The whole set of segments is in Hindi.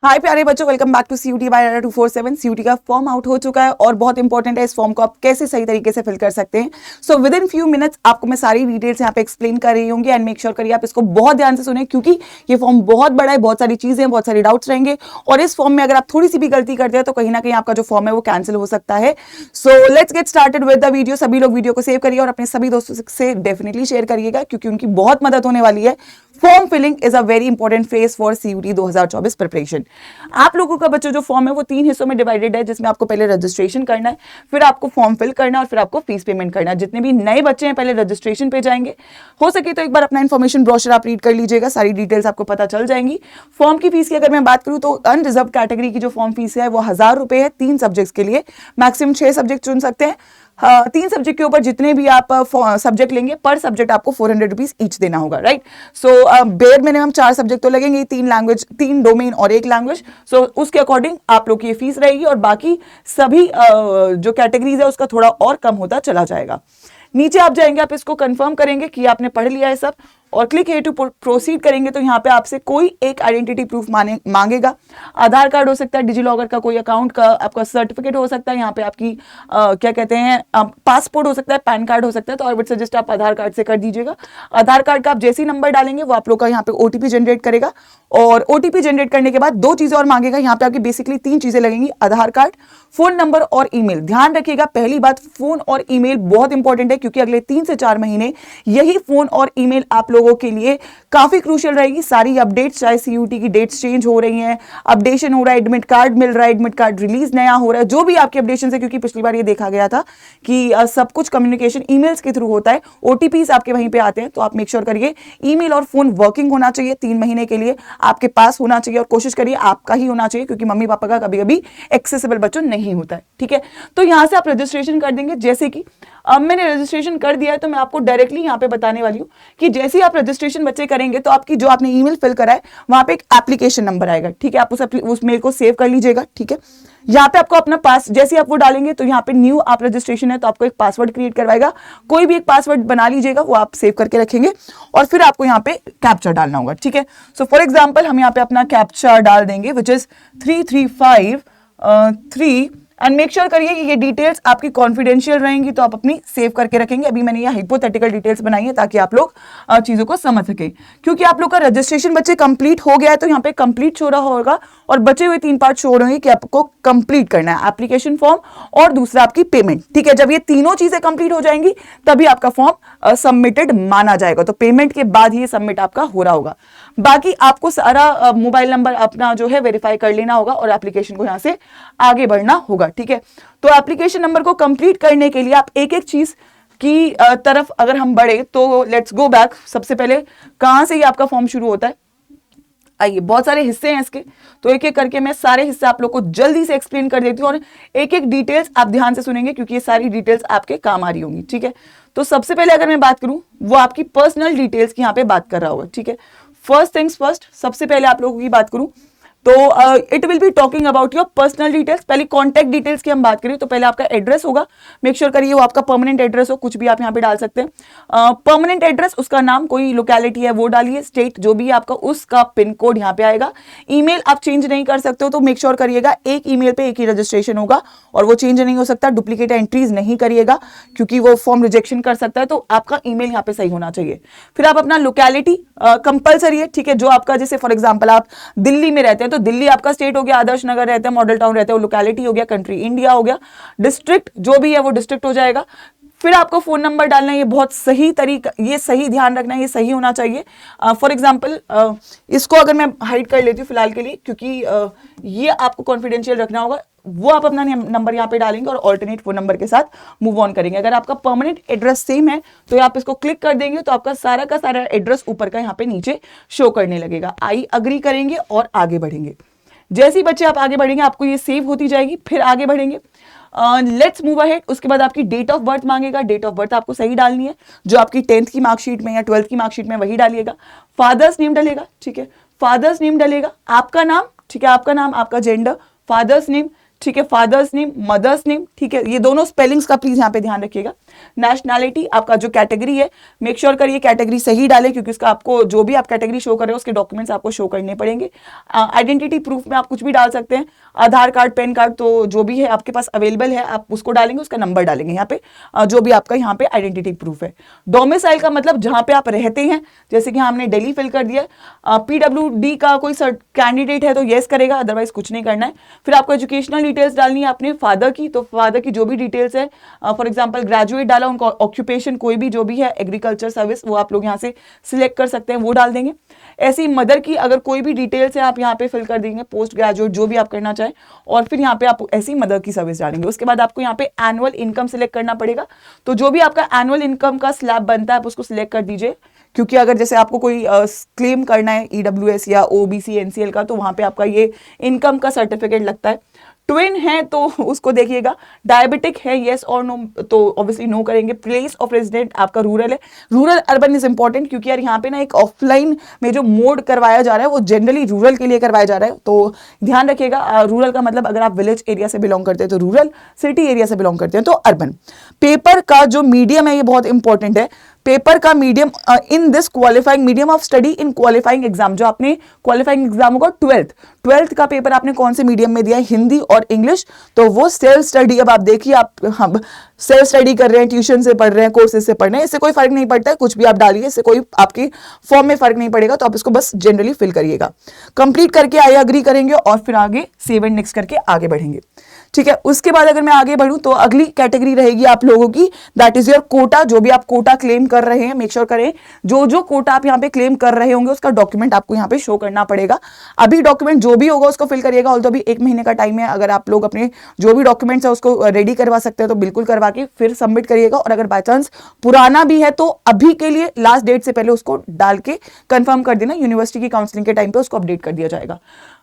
हाय प्यारे बच्चों, welcome back to CUET by ADA 247। CUET का फॉर्म आउट हो चुका है और बहुत इंपॉर्टेंट है, इस फॉर्म को आप कैसे सही तरीके से फिल कर सकते हैं। So with in few minutes आपको मैं सारी डिटेल्स यहाँ पे एक्सप्लेन कर रही होंगी एंड मेक श्योर करिए आप इसको बहुत ध्यान से सुने, क्योंकि ये फॉर्म बहुत बड़ा है, बहुत सारी चीजें हैं, बहुत सारे डाउट्स रहेंगे और इस फॉर्म में अगर आप थोड़ी सी भी गलती करते हैं तो कहीं ना कहीं आपका जो फॉर्म है वो कैंसिल हो सकता है। So let's get started with the video. सभी लोग वीडियो को सेव करिए और अपने सभी दोस्तों से डेफिनेटली शेयर करिएगा, क्योंकि उनकी बहुत मदद होने वाली है। Form filling is a very important phase for CUET 2024 preparation. आप लोगों का बच्चों जो फॉर्म है वो 3 हिस्सों में डिवाइडेड है, जिसमें आपको पहले रजिस्ट्रेशन करना है, फिर आपको फॉर्म फिल करना है और फिर आपको फीस पेमेंट करना है। जितने भी नए बच्चे हैं पहले रजिस्ट्रेशन पे जाएंगे, हो सके तो एक बार अपना इन्फॉर्मेशन ब्रोशर आप रीड कर लीजिएगा, सारी डिटेल्स आपको पता चल जाएंगी। फॉर्म की फीस की अगर मैं बात करूं तो अनरिजर्व कैटेगरी की जो फॉर्म फीस है वो 1000 रुपए है 3 सब्जेक्ट्स के लिए। मैक्सिमम 6 सब्जेक्ट चुन सकते हैं। 3 सब्जेक्ट के ऊपर जितने भी आप सब्जेक्ट लेंगे पर सब्जेक्ट आपको 400 रुपीज ईच देना होगा, राइट। सो बेयर मिनिमम 4 सब्जेक्ट तो लगेंगे, 3 लैंग्वेज, 3 डोमेन और 1 लैंग्वेज। सो उसके अकॉर्डिंग आप लोग की ये फीस रहेगी और बाकी सभी जो कैटेगरीज है उसका थोड़ा और कम होता चला जाएगा। नीचे आप जाएंगे, आप इसको कंफर्म करेंगे कि आपने पढ़ लिया है सब और क्लिक हियर टू प्रोसीड करेंगे तो यहाँ पे आपसे कोई एक आइडेंटिटी प्रूफ मांगेगा। आधार कार्ड हो सकता है, डिजिलॉकर का कोई अकाउंट का आपका सर्टिफिकेट हो सकता है, यहाँ पे आपकी क्या कहते हैं पासपोर्ट हो सकता है, पैन कार्ड हो सकता है। तो आई वुड सजेस्ट आप आधार कार्ड से कर दीजिएगा। आधार कार्ड का आप जैसे ही नंबर डालेंगे वो आप लोग का यहाँ पे ओटीपी जनरेट करेगा और ओटीपी जनरेट करने के बाद 2 चीजें और मांगेगा। यहाँ पे आपकी बेसिकली 3 चीजें लगेंगी, आधार कार्ड, फोन नंबर और ईमेल। ध्यान रखिएगा, पहली बात फोन और ईमेल बहुत इंपॉर्टेंट है, क्योंकि अगले 3 से 4 महीने यही फोन और ईमेल आप लोगों के लिए काफी क्रूशियल रहेगी। सारी अपडेट्स, चाहे सीयूटी की डेट्स चेंज हो रही हैं, अपडेशन हो रहा है, एडमिट कार्ड मिल रहा है, एडमिट कार्ड रिलीज नया हो रहा है, जो भी आपके अपडेशन है, क्योंकि पिछली बार ये देखा गया था कि सब कुछ कम्युनिकेशन ईमेल्स के थ्रू होता है, ओटीपीज आपके वहीं पे आते हैं। तो आप मेक श्योर करिए ईमेल और फोन वर्किंग होना चाहिए, 3 महीने के लिए आपके पास होना चाहिए और कोशिश करिए आपका ही होना चाहिए, क्योंकि मम्मी पापा का कभी कभी एक्सेसिबल बच्चों नहीं होता है, ठीक है। तो यहां से आप रजिस्ट्रेशन कर देंगे। जैसे कि अब मैंने रजिस्ट्रेशन कर दिया है तो मैं आपको डायरेक्टली यहां पे बताने वाली हूं कि जैसे ही आप रजिस्ट्रेशन बच्चे करेंगे तो आपकी जो आपने ईमेल फिल करा है वहां पे एक एप्लीकेशन नंबर आएगा, ठीक है। आप उस मेल को सेव कर लीजिएगा, ठीक है। यहाँ पे आपको अपना जैसे आप वो डालेंगे तो यहाँ पे न्यू आप रजिस्ट्रेशन है तो आपको एक पासवर्ड क्रिएट करवाएगा। कोई भी एक पासवर्ड बना लीजिएगा, वो आप सेव करके रखेंगे और फिर आपको यहाँ पे कैप्चा डालना होगा, ठीक है। सो फॉर एग्जाम्पल हम यहाँ पे अपना कैप्चा डाल देंगे which is 3353 and make sure करिए कि ये डिटेल्स आपकी कॉन्फिडेंशियल रहेंगी, तो आप अपनी सेव करके रखेंगे। अभी मैंने ये हाइपोथेटिकल डिटेल्स बनाई है ताकि आप लोग चीजों को समझ सके, क्योंकि आप लोग का रजिस्ट्रेशन बच्चे कंप्लीट हो गया है तो यहाँ पे कंप्लीट शो रहा होगा और बचे हुए 3 पार्ट शो रहेंगे कि आपको कंप्लीट करना है, एप्लीकेशन फॉर्म और दूसरा आपकी पेमेंट, ठीक है। जब ये तीनों चीजें कंप्लीट हो जाएंगी तभी आपका फॉर्म सबमिटेड माना जाएगा, तो पेमेंट के बाद ही सबमिट आपका हो रहा होगा। बाकी आपको सारा मोबाइल नंबर अपना जो है वेरीफाई कर लेना होगा और एप्लीकेशन को यहां से आगे बढ़ना होगा, ठीक है। तो एप्लीकेशन नंबर को कंप्लीट करने के लिए आप एक एक चीज की तरफ अगर हम बढ़े तो लेट्स गो बैक। सबसे पहले कहां से ये आपका फॉर्म शुरू होता है, आइए, बहुत सारे हिस्से हैं इसके, तो एक एक करके मैं सारे हिस्से आप लोग को जल्दी से एक्सप्लेन कर देती हूँ और एक एक डिटेल्स आप ध्यान से सुनेंगे, क्योंकि ये सारी डिटेल्स आपके काम आ रही होंगी, ठीक है। तो सबसे पहले अगर मैं बात करूं वो आपकी पर्सनल डिटेल्स की यहाँ पे बात कर रहा होगा, ठीक है। फर्स्ट थिंग्स फर्स्ट, सबसे पहले आप लोगों की बात करूं तो it will be talking about your personal details. पहले कॉन्टैक्ट डिटेल्स की हम बात करें तो पहले आपका एड्रेस होगा, मेक श्योर करिए वो आपका परमानेंट एड्रेस हो, कुछ भी आप यहाँ पे डाल सकते हैं। परमानेंट एड्रेस, उसका नाम, कोई लोकेलिटी है वो डालिए, स्टेट जो भी है आपका उसका पिन कोड यहाँ पे आएगा। ईमेल आप चेंज नहीं कर सकते हो, तो मेक श्योर करिएगा एक ईमेल पे एक ही रजिस्ट्रेशन होगा और वो चेंज नहीं हो सकता। डुप्लीकेट एंट्रीज नहीं करिएगा क्योंकि वो फॉर्म रिजेक्शन कर सकता है, तो आपका ईमेल यहाँ पे सही होना चाहिए। फिर आप अपना लोकेलिटी कंपलसरी है, ठीक है। जो आपका जैसे फॉर एग्जाम्पल आप दिल्ली में रहते हैं तो दिल्ली आपका स्टेट हो गया, आदर्श नगर रहते हैं, मॉडल टाउन रहते हैं, वो लोकेलिटी हो गया, कंट्री इंडिया हो गया, डिस्ट्रिक्ट जो भी है वो डिस्ट्रिक्ट हो जाएगा। फिर आपको फोन नंबर डालना है, ये बहुत सही तरीका, ये सही ध्यान रखना है, ये सही होना चाहिए। फॉर एग्जाम्पल इसको अगर मैं हाइड कर लेती हूँ फिलहाल के लिए, क्योंकि ये आपको कॉन्फिडेंशियल रखना होगा, वो आप अपना नंबर यहाँ पे डालेंगे और ऑल्टरनेट फोन नंबर के साथ मूव ऑन करेंगे। अगर आपका परमानेंट एड्रेस सेम है तो आप इसको क्लिक कर देंगे तो आपका सारा का सारा एड्रेस ऊपर का यहाँ पे नीचे शो करने लगेगा। आई अग्री करेंगे और आगे बढ़ेंगे। जैसे ही बच्चे आप आगे बढ़ेंगे आपको ये सेव होती जाएगी, फिर आगे बढ़ेंगे। Let's move ahead. उसके बाद आपकी डेट ऑफ बर्थ मांगेगा, डेट ऑफ बर्थ आपको सही डालनी है, जो आपकी 10th की मार्कशीट में या 12th की मार्कशीट में वही डालिएगा। फादर्स नेम डलेगा, ठीक है, फादर्स नेम डलेगा, आपका नाम, ठीक है, आपका नाम, आपका जेंडर, फादर्स नेम, ठीक है, फादर्स नेम, मदर्स नेम, ठीक है। ये दोनों स्पेलिंग्स का प्लीज यहाँ पे ध्यान रखिएगा। नेशनैलिटी, आपका जो कैटेगरी है, मेक श्योर करिए कैटेगरी सही डालें, क्योंकि उसका आपको जो भी आप कैटेगरी शो कर रहे हो उसके डॉक्यूमेंट्स आपको शो करने पड़ेंगे। आइडेंटिटी प्रूफ में आप कुछ भी डाल सकते हैं, आधार कार्ड, पैन कार्ड, तो जो भी है आपके पास अवेलेबल है आप उसको डालेंगे, उसका नंबर डालेंगे यहाँ पे, जो भी आपका यहाँ पे आइडेंटिटी प्रूफ है। डोमिसाइल का मतलब जहाँ पे आप रहते हैं, जैसे कि हमने दिल्ली फिल कर दिया। पीडब्ल्यूडी का कोई कैंडिडेट है तो येस करेगा, अदरवाइज कुछ नहीं करना है। फिर आपको एजुकेशनल डिटेल्स डालनी है अपने फादर की, तो फादर की जो भी डिटेल्स है, फॉर एग्जांपल ग्रेजुएट डाला, उनका ऑक्यूपेशन कोई भी जो भी है, एग्रीकल्चर सर्विस, वो आप लोग यहाँ से सिलेक्ट कर सकते हैं, वो डाल देंगे। ऐसी मदर की अगर कोई भी डिटेल्स है आप यहाँ पे फिल कर देंगे, पोस्ट ग्रेजुएट जो भी आप करना चाहें, और फिर यहाँ पे आप ऐसी मदर की सर्विस डालेंगे। उसके बाद आपको यहाँ पे एनुअल इनकम सिलेक्ट करना पड़ेगा, तो जो भी आपका एनुअल इनकम का स्लैब बनता है आप उसको सिलेक्ट कर दीजिए, क्योंकि अगर जैसे आपको कोई क्लेम करना है ईडब्ल्यूएस या ओबीसी एनसीएल का, तो वहां पे आपका ये इनकम का सर्टिफिकेट लगता है। ट्विन है तो उसको देखिएगा, डायबिटिक है येस और नो, तो ऑब्वियसली नो करेंगे। प्लेस ऑफ रेजिडेंट आपका रूरल है, रूरल अर्बन इज इंपॉर्टेंट, क्योंकि यार यहाँ पे ना एक ऑफलाइन में जो मोड करवाया जा रहा है वो जनरली रूरल के लिए करवाया जा रहा है, तो ध्यान रखिएगा। रूरल का मतलब अगर आप विलेज एरिया से बिलोंग करते हैं तो रूरल, सिटी एरिया से बिलोंग करते हैं तो अर्बन। पेपर का जो मीडियम है ये बहुत इंपॉर्टेंट है, पेपर का medium in this qualifying medium of study in qualifying exam, जो आपने क्वालिफाइंग एग्जाम होगा 12th का पेपर आपने कौन से मीडियम में दिया है, हिंदी और इंग्लिश, तो वो सेल्फ स्टडी। अब आप देखिए, आप हम सेल्फ स्टडी कर रहे हैं, ट्यूशन से पढ़ रहे हैं, कोर्सेज से पढ़ रहे हैं, इससे कोई फर्क नहीं पड़ता है, कुछ भी आप डालिए, इससे कोई आपकी फॉर्म में फर्क नहीं पड़ेगा, तो आप इसको बस जनरली फिल करिएगा। कंप्लीट करके आई अग्री करेंगे और फिर आगे सेव एंड नेक्स्ट करके आगे बढ़ेंगे, ठीक है। उसके बाद अगर मैं आगे बढ़ूं तो अगली कैटेगरी रहेगी आप लोगों की, दैट इज योर कोटा। जो भी आप कोटा क्लेम कर रहे हैं, मेक श्योर करें जो जो कोटा आप यहाँ पे क्लेम कर रहे होंगे उसका डॉक्यूमेंट आपको यहाँ पे शो करना पड़ेगा। अभी डॉक्यूमेंट जो भी होगा उसको फिल करिएगा, ऑल्दो अभी 1 महीने का टाइम है, अगर आप लोग अपने जो भी डॉक्यूमेंट्स है उसको रेडी करवा सकते हैं तो बिल्कुल करवा के फिर सबमिट करिएगा, और अगर बाय चांस पुराना भी है तो अभी के लिए लास्ट डेट से पहले उसको डाल के कंफर्म कर देना, यूनिवर्सिटी की काउंसलिंग के टाइम पे उसको अपडेट कर दिया जाएगा।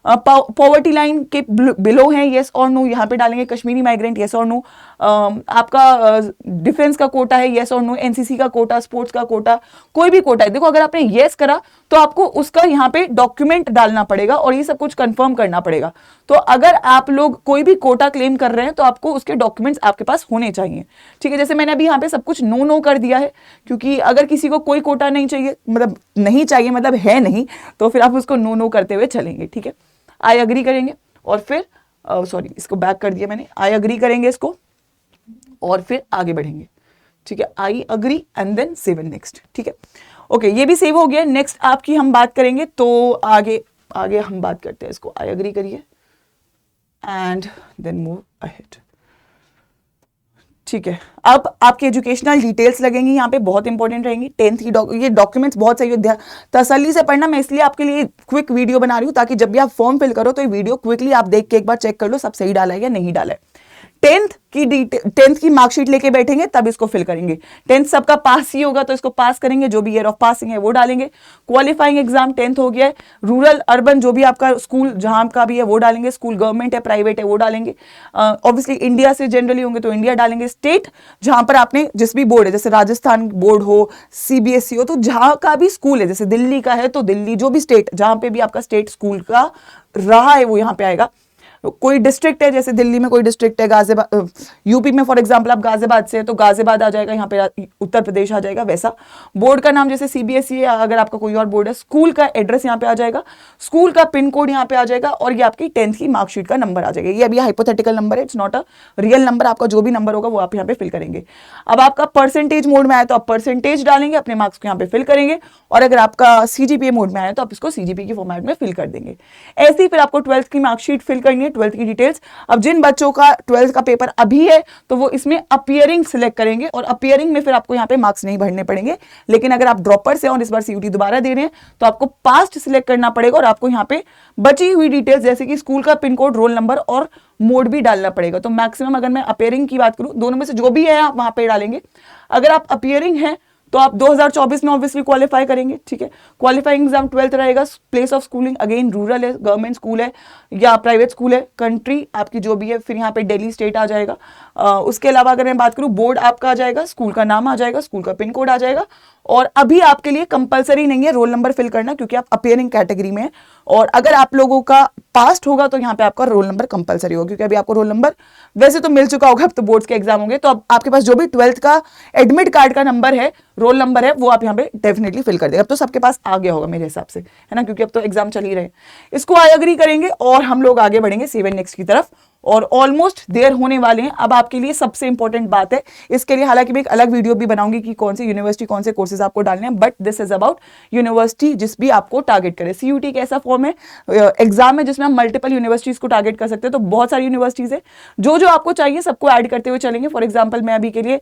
पॉवर्टी लाइन के बिलो हैं, येस और नो यहाँ पे डालेंगे। कश्मीरी माइग्रेंट, येस और नो। आपका डिफेंस का कोटा है, येस और नो। एनसीसी का कोटा, स्पोर्ट्स का कोटा, कोई भी कोटा है, देखो अगर आपने येस करा तो आपको उसका यहाँ पे डॉक्यूमेंट डालना पड़ेगा और ये सब कुछ कंफर्म करना पड़ेगा। तो अगर आप लोग कोई भी कोटा क्लेम कर रहे हैं तो आपको उसके डॉक्यूमेंट्स आपके पास होने चाहिए, ठीक है। जैसे मैंने अभी यहाँ पे सब कुछ नो नो कर दिया है, क्योंकि अगर किसी को कोई कोटा नहीं चाहिए, मतलब नहीं चाहिए मतलब है नहीं, तो फिर आप उसको नो नो करते हुए चलेंगे, ठीक है। आई अग्री करेंगे और फिर सॉरी इसको बैक कर दिया मैंने, आई अग्री करेंगे इसको और फिर आगे बढ़ेंगे, ठीक है। I agree and then save and next, ठीक है। ओके, ये भी सेव हो गया। नेक्स्ट आपकी हम बात करेंगे, तो आगे आगे हम बात करते हैं इसको। आई अग्री करिए एंड देन मूव अहेड, ठीक है। अब आपकी एजुकेशनल डिटेल्स लगेंगी यहाँ पे, बहुत इंपॉर्टेंट रहेंगी। 10th की ये डॉक्यूमेंट्स बहुत सही है, तसल्ली से पढ़ना। मैं इसलिए आपके लिए क्विक वीडियो बना रही हूँ ताकि जब भी आप फॉर्म फिल करो तो ये वीडियो क्विकली आप देख के एक बार चेक कर लो सब सही डाला है या नहीं डाला है। 10th की मार्कशीट लेके बैठेंगे तब इसको फिल करेंगे। 10th सबका पास ही होगा तो इसको पास करेंगे, जो भी ईयर ऑफ पासिंग है वो डालेंगे। क्वालिफाइंग एग्जाम 10th हो गया है। रूरल अर्बन जो भी आपका स्कूल जहां का भी है वो डालेंगे, स्कूल गवर्नमेंट है प्राइवेट है वो डालेंगे। ऑब्वियसली इंडिया से जनरली होंगे तो इंडिया डालेंगे। स्टेट जहां पर आपने जिस भी बोर्ड है, जैसे राजस्थान बोर्ड हो, सीबीएसई हो, तो जहां का भी स्कूल है, जैसे दिल्ली का है तो दिल्ली, जो भी स्टेट जहां पे भी आपका स्टेट स्कूल का रहा है वो यहाँ पे आएगा। कोई डिस्ट्रिक्ट है, जैसे दिल्ली में कोई डिस्ट्रिक्ट है, गाजियाबाद, यूपी में फॉर एग्जांपल आप गाजियाबाद से है तो गाजियाबाद आ जाएगा, यहाँ पे उत्तर प्रदेश आ जाएगा। वैसा बोर्ड का नाम जैसे सीबीएसई है, अगर आपका कोई और बोर्ड है, स्कूल का एड्रेस यहाँ पे आ जाएगा, स्कूल का पिन कोड यहाँ पे आ जाएगा, और ये आपकी 10th की मार्कशीट का नंबर आ जाएगा। ये अभी हाइपोथेटिकल नंबर है, it's not a real number. आपका जो भी नंबर होगा वो आप यहाँ पे फिल करेंगे। अब आपका परसेंटेज मोड में आया तो आप परसेंटेज डालेंगे, अपने मार्क्स को यहाँ पे फिल करेंगे, और अगर आपका सीजीपीए मोड में आया तो आप इसको सीजीपीए के फॉर्मेट में फिल कर देंगे। ऐसे ही फिर आपको 12th की मार्कशीट फिल करनी है, 12th की डिटेल्स। अब जिन बच्चों का 12th का पेपर अभी है तो वो इसमें अपीयरिंग सिलेक्ट करेंगे, और अपीयरिंग में फिर आपको यहाँ पे मार्क्स नहीं भरने पड़ेंगे। लेकिन अगर आप ड्रॉपर से और इस बार सीयूटी दोबारा दे रहे हैं तो आपको पास्ट सिलेक्ट करना पड़ेगा, और आपको यहाँ पे बची हुई डिटेल्स जैसे कि स्कूल का पिन कोड, रोल नंबर और मोड भी डालना पड़ेगा। तो मैक्सिमम अगर मैं अपीयरिंग की बात करूं, दोनों में से जो भी है आप वहां पे डालेंगे। अगर आप अपीयरिंग है तो आप 2024 में ऑब्वियसली क्वालिफाई करेंगे, ठीक है। क्वालिफाइंग एग्जाम 12th रहेगा। Place of schooling again rural है, गवर्नमेंट स्कूल है या प्राइवेट स्कूल है, कंट्री आपकी जो भी है, फिर यहाँ पे दिल्ली स्टेट आ जाएगा। उसके अलावा अगर मैं बात करूं, बोर्ड आपका आ जाएगा, स्कूल का नाम आ जाएगा, स्कूल का पिन कोड आ जाएगा। और अभी आपके लिए कंपलसरी नहीं है रोल नंबर फिल करना, क्योंकि आप अपियरिंग कैटेगरी में हैं। और अगर आप लोगों का पास्ट होगा तो यहाँ पे आपका रोल नंबर कंपलसरी होगा, क्योंकि अभी आपको रोल नंबर वैसे तो मिल चुका होगा, अब तो बोर्ड्स के एग्जाम होंगे, तो अब आपके पास जो भी 12th का एडमिट कार्ड का नंबर है, रोल नंबर है, वो आप यहाँ पे डेफिनेटली फिल कर देगा। अब तो सबके पास आ गया होगा मेरे हिसाब से, है ना, क्योंकि अब तो एग्जाम चल ही रहे हैं। इसको आई एग्री करेंगे और हम लोग आगे बढ़ेंगे 7 नेक्स्ट की तरफ, और ऑलमोस्ट देर होने वाले हैं। अब आपके लिए सबसे इंपॉर्टेंट बात है, इसके लिए हालांकि मैं एक अलग वीडियो भी बनाऊंगी कि कौन सी यूनिवर्सिटी कौन से कोर्सेज आपको डालने हैं, but this is about university जिस भी आपको टारगेट करे। सीयूटी एक ऐसा फॉर्म है, एग्जाम है जिसमें हम मल्टीपल यूनिवर्सिटीज को टारगेट कर सकते हैं। तो बहुत सारी यूनिवर्सिटीज है, जो जो आपको चाहिए सबको ऐड करते हुए चलेंगे। फॉर एग्जाम्पल मैं अभी के लिए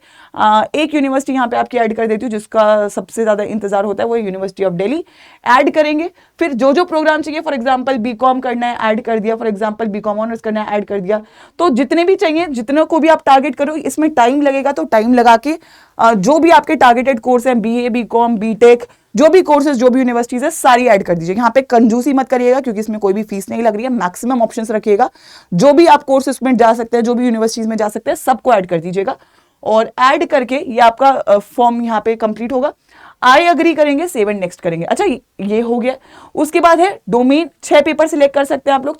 एक यूनिवर्सिटी यहाँ पे आपकी ऐड कर देती हूँ, जिसका सबसे ज्यादा इंतजार होता है, वो यूनिवर्सिटी ऑफ दिल्ली ऐड करेंगे। फिर जो जो प्रोग्राम चाहिए, फॉर एग्जाम्पल बीकॉम करना है ऐड कर दिया, फॉर एग्जाम्पल बीकॉम ऑनर्स करना है ऐड कर दिया। तो जितने भी चाहिए, जितने को भी आप टारगेट करो, इसमें टाइम लगेगा, तो टाइम लगा के जो भी आपके टारगेटेड कोर्स हैं, बीए, बीकॉम, बीटेक, जो भी कोर्सेज, जो भी यूनिवर्सिटीज है, सारी ऐड कर दीजिए। यहाँ पे कंजूसी मत करिएगा, क्योंकि इसमें कोई भी फीस नहीं लग रही है, मैक्सिमम ऑप्शंस रखिएगा। जो भी आप कोर्सेज में जा सकते हैं, जो भी यूनिवर्सिटीज में जा सकते हैं, सबको ऐड कर दीजिएगा। और ऐड करके ये आपका फॉर्म यहाँ पे कंप्लीट होगा। आई अग्री करेंगे, 7 नेक्स्ट करेंगे। अच्छा, ये हो गया। उसके बाद है डोमेन। 6 पेपर सिलेक्ट कर सकते हैं आप लोग,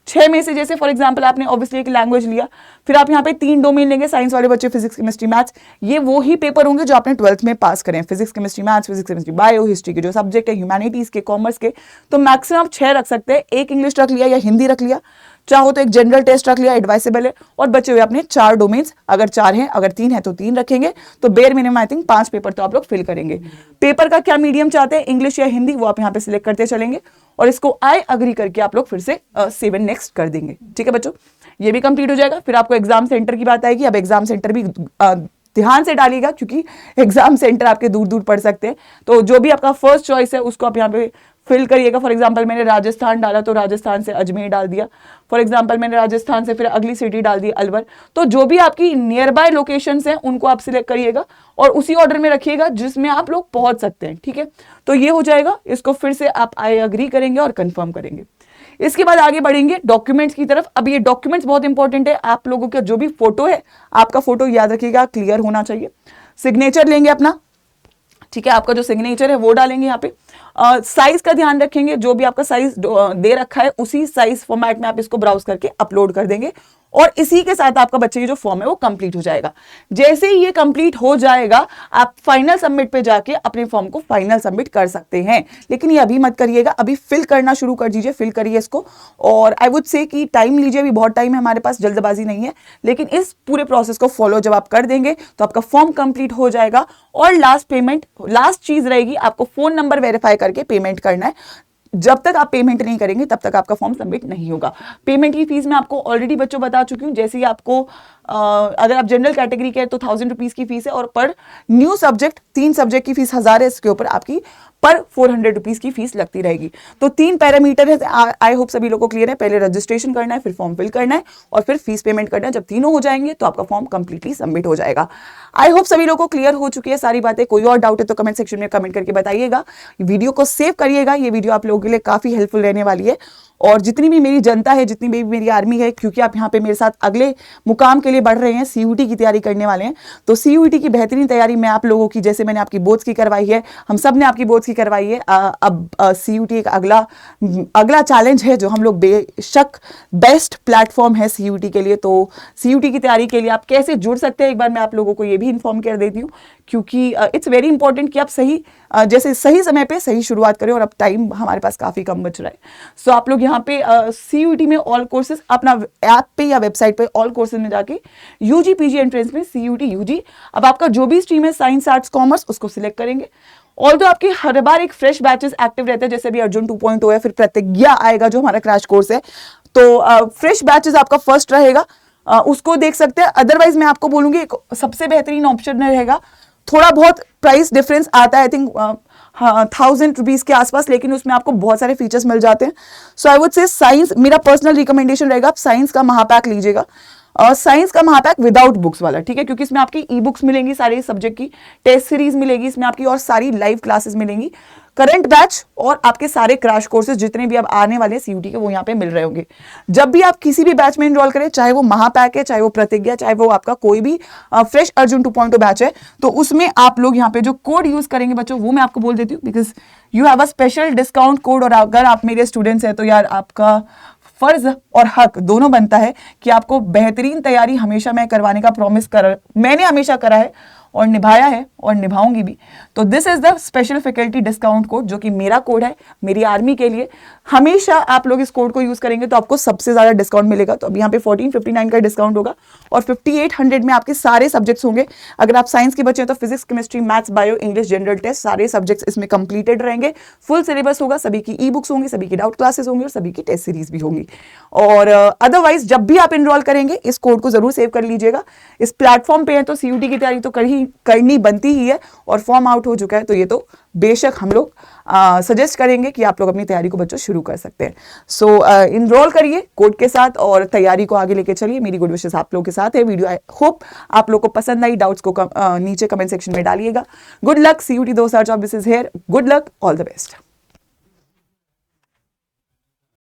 6 में से, जैसे फॉर एग्जांपल आपने ऑब्वियसली एक लैंग्वेज लिया, फिर आप यहाँ पे 3 डोमेन लेंगे। साइंस वाले बच्चे फिजिक्स, केमिस्ट्री, मैथ्स, ये वो ही पेपर होंगे जो आपने 12th में पास करें। Physics, chemistry, maths, physics, chemistry, bio, history के जो सब्जेक्ट है, ह्यूमैनिटीज के, कॉमर्स के, तो मैक्सिमम आप 6 रख सकते हैं। एक इंग्लिश रख लिया या हिंदी रख लिया, चाहो तो एक जनरल टेस्ट रख लिया, एडवाइसेबल है। और बचे हुए अपने 4 डोमेन्स, अगर 4 हैं, अगर 3 है तो 3 रखेंगे। तो bare minimum I think 5 paper तो आप लोग फिल करेंगे। पेपर का क्या मीडियम चाहते हैं, इंग्लिश या हिंदी, वो आप यहाँ पे सिलेक्ट करते चलेंगे। और इसको आई अग्री करके आप लोग फिर से 7 नेक्स्ट कर देंगे। ठीक है बच्चों, ये भी कंप्लीट हो जाएगा। फिर आपको एग्जाम सेंटर की बात आएगी। अब एग्जाम सेंटर भी ध्यान से डालिएगा, क्योंकि एग्जाम सेंटर आपके दूर दूर पड़ सकते हैं। तो जो भी आपका फर्स्ट चॉइस है उसको आप यहाँ पे फिल करिएगा। फॉर एग्जांपल मैंने राजस्थान डाला, तो राजस्थान से अजमेर डाल दिया। फॉर एग्जांपल मैंने राजस्थान से फिर अगली सिटी डाल दी अलवर। तो जो भी आपकी नियर बाय लोकेशंस हैं उनको आप सिलेक्ट करिएगा और उसी ऑर्डर में रखिएगा जिसमें आप लोग पहुंच सकते हैं। ठीक है, तो ये हो जाएगा। इसको फिर से आप आई अग्री करेंगे और कंफर्म करेंगे। इसके बाद आगे बढ़ेंगे डॉक्यूमेंट्स की तरफ। अब ये डॉक्यूमेंट्स बहुत इंपॉर्टेंट है। आप लोगों का जो भी फोटो है, आपका फोटो याद रखिएगा क्लियर होना चाहिए। सिग्नेचर लेंगे अपना, ठीक है, आपका जो सिग्नेचर है वो डालेंगे यहाँ पे। साइज का ध्यान रखेंगे, जो भी आपका साइज दे रखा है उसी साइज फॉर्मेट में आप इसको ब्राउज करके अपलोड कर देंगे और इसी के साथ आपका बच्चे की जो फॉर्म है वो कंप्लीट हो जाएगा। जैसे ही ये कंप्लीट हो जाएगा, आप फाइनल सबमिट पे जाके अपने फॉर्म को फाइनल सबमिट कर सकते हैं। लेकिन ये अभी मत करिएगा, अभी फिल करना शुरू कर दीजिए, फिल करिए इसको। और आई वुड से कि टाइम लीजिए, अभी बहुत टाइम है हमारे पास, जल्दबाजी नहीं है। लेकिन इस पूरे प्रोसेस को फॉलो जब आप कर देंगे तो आपका फॉर्म कंप्लीट हो जाएगा। और लास्ट पेमेंट, लास्ट चीज रहेगी, आपको फोन नंबर वेरीफाई करके पेमेंट करना है। जब तक आप पेमेंट नहीं करेंगे तब तक आपका फॉर्म सबमिट नहीं होगा। पेमेंट की फीस मैं आपको ऑलरेडी बच्चों बता चुकी हूँ। जैसे ही आपको अगर आप जनरल कैटेगरी के हैं तो 1000 रुपीज की फीस है, और पर न्यू सब्जेक्ट 3 सब्जेक्ट की फीस 1000 है। इसके ऊपर आपकी पर 400 रुपीज की फीस लगती रहेगी। तो 3 पैरामीटर है, आई होप सभी लोगों को क्लियर है। पहले रजिस्ट्रेशन करना है, फिर फॉर्म फिल करना है और फिर फीस पेमेंट करना है। जब तीनों हो जाएंगे तो आपका फॉर्म कंप्लीटली सबमिट हो जाएगा। आई होप सभी लोगों को क्लियर हो चुकी है सारी बातें। कोई और डाउट है तो कमेंट सेक्शन में कमेंट करके बताइएगा। वीडियो को सेव करिएगा, ये वीडियो आप लोगों के लिए काफी हेल्पफुल रहने वाली है। और जितनी भी मेरी जनता है, जितनी भी मेरी आर्मी है, क्योंकि आप यहाँ पे मेरे साथ अगले मुकाम के लिए बढ़ रहे हैं, सीयूटी की तैयारी करने वाले हैं, तो सीयूटी की बेहतरीन तैयारी मैं आप लोगों की, जैसे मैंने आपकी बोर्ड्स की करवाई है, हम सब ने आपकी बोर्ड्स की करवाई है। अब सीयूटी एक अगला चैलेंज है जो हम लोग बेशक बेस्ट प्लेटफॉर्म है सीयूटी के लिए। तो सीयूटी की तैयारी के लिए आप कैसे जुड़ सकते हैं, एक बार मैं आप लोगों को ये भी इन्फॉर्म कर देती हूँ, क्योंकि इट्स वेरी इंपॉर्टेंट कि आप जैसे सही समय पे सही शुरुआत करें। और अब टाइम हमारे पास काफी कम बच रहा है। सो आप लोग यहाँ पे सीयूटी में ऑल कोर्सेज अपना ऐप पे या वेबसाइट पे ऑल कोर्सेज में जाके यूजी पीजी एंट्रेंस में सीयूटी यूजी, अब आपका जो भी स्ट्रीम है साइंस आर्ट्स कॉमर्स, उसको सिलेक्ट करेंगे। और तो आपके हर बार एक फ्रेश बैचेस एक्टिव रहते हैं, जैसे भी अर्जुन 2.0 है, फिर प्रतिज्ञा आएगा जो हमारा क्रैश कोर्स है। तो फ्रेश बैचेस आपका फर्स्ट रहेगा, उसको देख सकते हैं। अदरवाइज मैं आपको बोलूंगी एक सबसे बेहतरीन ऑप्शन रहेगा, थोड़ा बहुत प्राइस डिफरेंस आता है, आई थिंक 1000 रुपीज के आसपास, लेकिन उसमें आपको बहुत सारे फीचर्स मिल जाते हैं। सो आई वुड से साइंस, मेरा पर्सनल रिकमेंडेशन रहेगा, आप साइंस का महापैक लीजिएगा। साइंस का महापैक विदाउट बुक्स वाला, ठीक है, क्योंकि इसमें आपकी ई बुक्स मिलेंगी, सारे सब्जेक्ट की टेस्ट सीरीज मिलेगी इसमें आपकी, और सारी लाइव क्लासेस मिलेंगी। करंट बैच और आपके सारे क्रैश कोर्सेज जितने भी अब आने वाले सीयूटी के वो यहाँ पे मिल रहे होंगे। जब भी आप किसी भी बैच में इनरोल करें, चाहे वो महापैक है, चाहे वो प्रतिज्ञा, चाहे वो आपका कोई भी फ्रेश अर्जुन 2.0 बैच है, तो उसमें आप लोग यहाँ पे जो कोड यूज करेंगे बच्चों वो मैं आपको बोल देती हूँ, because you have a special discount code. और अगर आप मेरे स्टूडेंट्स हैं तो यार आपका फर्ज और हक दोनों बनता है कि आपको बेहतरीन तैयारी हमेशा मैं करवाने का मैंने हमेशा करा है और निभाया है और निभाऊंगी भी। तो this is the special faculty discount code, जो कि मेरा कोड है मेरी आर्मी के लिए। हमेशा आप लोग इस कोड को यूज करेंगे तो आपको सबसे ज्यादा डिस्काउंट मिलेगा। तो अब यहाँ पे 1459 का डिस्काउंट होगा और 5800 में आपके सारे सब्जेक्ट्स होंगे। अगर आप साइंस के बच्चे हैं तो physics, chemistry, maths, bio, English, general test सारे सब्जेक्ट्स इसमें कंप्लीटेड रहेंगे। फुल सिलेबस होगा, सभी की ई बुक्स होंगी, सभी की डाउट क्लासेस होंगी और सभी की टेस्ट सीरीज भी होंगी। और अदरवाइज जब भी आप इनरोल करेंगे इस कोड को जरूर सेव कर लीजिएगा। इस प्लेटफॉर्म पे है तो सीयूटी की तैयारी तो करनी बनती ही है और फॉर्म आउट हो चुका है, तो ये तो बेशक हम लोग सजेस्ट करेंगे कि आप लोग अपनी तैयारी को बच्चों शुरू कर सकते हैं। सो इनरोल करिए कोड के साथ और तैयारी को आगे लेके चलिए। मेरी गुड विशेस आप लोगों के साथ है। वीडियो आई होप आप लोग को पसंद आई। डाउट्स को नीचे कमेंट सेक्शन में डालिएगा। Good luck, CUET 2024 is here. Good luck, all the best.